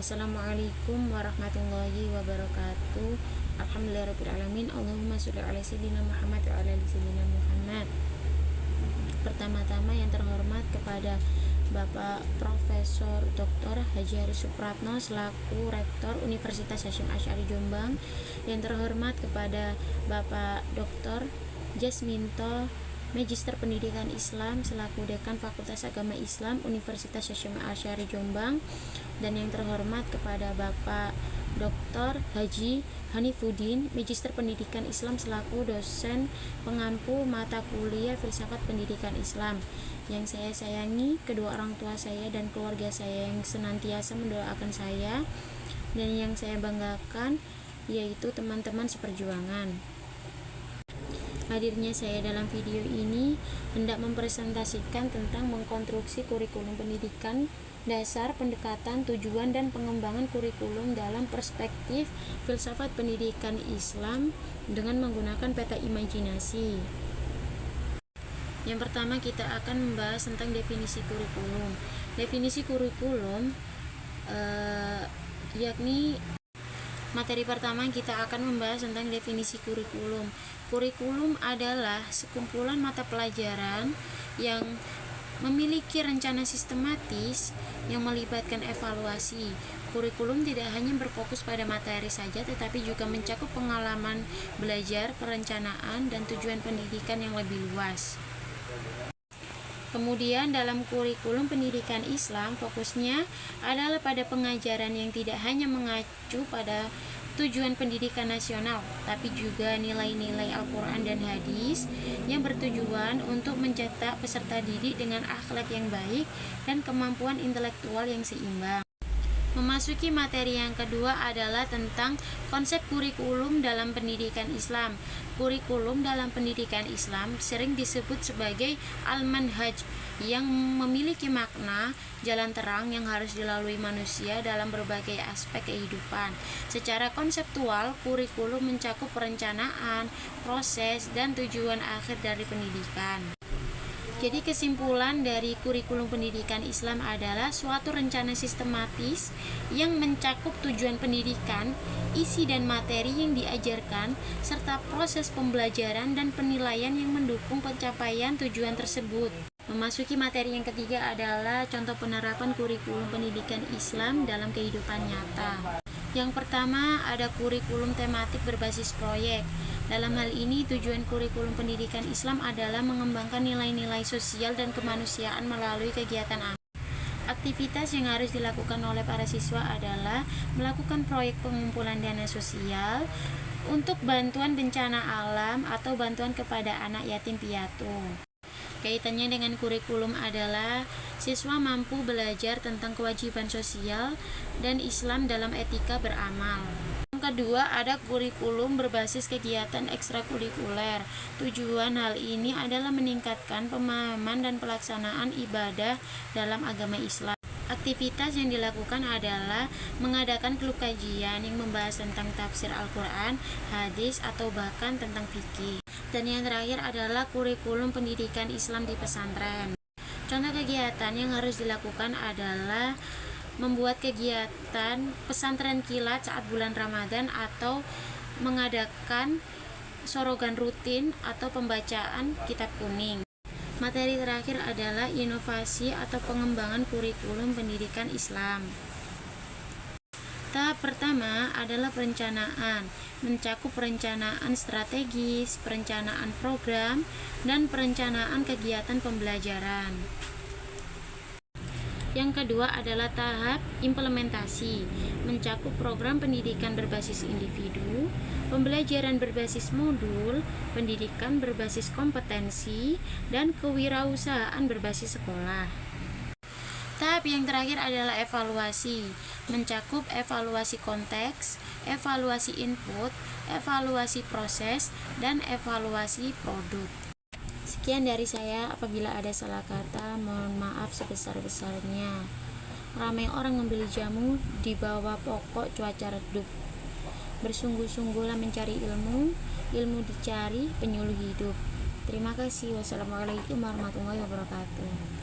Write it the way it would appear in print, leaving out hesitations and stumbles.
Assalamualaikum warahmatullahi wabarakatuh. Alhamdulillahirrahmanirrahim. Allahumma sholli ala sayyidina Muhammad wa ala ali sayyidina Muhammad. Pertama-tama yang terhormat kepada Bapak Profesor Dr. Haji Aris Supratno selaku Rektor Universitas Hasyim Asy'ari Jombang. Yang terhormat kepada Bapak Dr. Jasminto, Magister Pendidikan Islam selaku Dekan Fakultas Agama Islam Universitas Hasyim Asy'ari Jombang. Dan yang terhormat kepada Bapak Dr. Haji Hanifuddin, Magister Pendidikan Islam selaku dosen pengampu mata kuliah Filsafat Pendidikan Islam. Yang saya sayangi kedua orang tua saya dan keluarga saya yang senantiasa mendoakan saya, dan yang saya banggakan yaitu teman-teman seperjuangan. Hadirnya saya dalam video ini hendak mempresentasikan tentang mengkonstruksi kurikulum pendidikan dasar, pendekatan, tujuan, dan pengembangan kurikulum dalam perspektif filsafat pendidikan Islam dengan menggunakan peta imajinasi. Yang pertama kita akan membahas tentang definisi kurikulum. Definisi kurikulum yakni materi pertama kita akan membahas tentang definisi kurikulum. Kurikulum adalah sekumpulan mata pelajaran yang memiliki rencana sistematis yang melibatkan evaluasi. Kurikulum tidak hanya berfokus pada materi saja, tetapi juga mencakup pengalaman belajar, perencanaan, dan tujuan pendidikan yang lebih luas. Kemudian dalam kurikulum pendidikan Islam, fokusnya adalah pada pengajaran yang tidak hanya mengacu pada tujuan pendidikan nasional, tapi juga nilai-nilai Al-Quran dan hadis yang bertujuan untuk mencetak peserta didik dengan akhlak yang baik dan kemampuan intelektual yang seimbang. Memasuki materi yang kedua adalah tentang konsep kurikulum dalam pendidikan Islam. Kurikulum dalam pendidikan Islam sering disebut sebagai al-manhaj, yang memiliki makna jalan terang yang harus dilalui manusia dalam berbagai aspek kehidupan. Secara konseptual, kurikulum mencakup perencanaan, proses, dan tujuan akhir dari pendidikan. Jadi kesimpulan dari kurikulum pendidikan Islam adalah suatu rencana sistematis yang mencakup tujuan pendidikan, isi dan materi yang diajarkan, serta proses pembelajaran dan penilaian yang mendukung pencapaian tujuan tersebut. Memasuki materi yang ketiga adalah contoh penerapan kurikulum pendidikan Islam dalam kehidupan nyata. Yang pertama ada kurikulum tematik berbasis proyek. Dalam hal ini, tujuan kurikulum pendidikan Islam adalah mengembangkan nilai-nilai sosial dan kemanusiaan melalui kegiatan amal. Aktivitas yang harus dilakukan oleh para siswa adalah melakukan proyek pengumpulan dana sosial untuk bantuan bencana alam atau bantuan kepada anak yatim piatu. Kaitannya dengan kurikulum adalah siswa mampu belajar tentang kewajiban sosial dan Islam dalam etika beramal. Yang kedua ada kurikulum berbasis kegiatan ekstrakurikuler. Tujuan hal ini adalah meningkatkan pemahaman dan pelaksanaan ibadah dalam agama Islam. Aktivitas yang dilakukan adalah mengadakan klub kajian yang membahas tentang tafsir Al-Quran, hadis, atau bahkan tentang fikih. Dan yang terakhir adalah kurikulum pendidikan Islam di pesantren. Contoh kegiatan yang harus dilakukan adalah membuat kegiatan pesantren kilat saat bulan Ramadan atau mengadakan sorogan rutin atau pembacaan kitab kuning. Materi terakhir adalah inovasi atau pengembangan kurikulum pendidikan Islam. Tahap pertama adalah perencanaan, mencakup perencanaan strategis, perencanaan program, dan perencanaan kegiatan pembelajaran. Yang kedua adalah tahap implementasi, mencakup program pendidikan berbasis individu, pembelajaran berbasis modul, pendidikan berbasis kompetensi, dan kewirausahaan berbasis sekolah. Tahap yang terakhir adalah evaluasi, mencakup evaluasi konteks, evaluasi input, evaluasi proses, dan evaluasi produk. Sekian dari saya, apabila ada salah kata, mohon maaf sebesar-besarnya. Ramai orang membeli jamu di bawah pokok cuaca redup. Bersungguh-sungguhlah mencari ilmu, ilmu dicari penyuluh hidup. Terima kasih. Wassalamualaikum warahmatullahi wabarakatuh.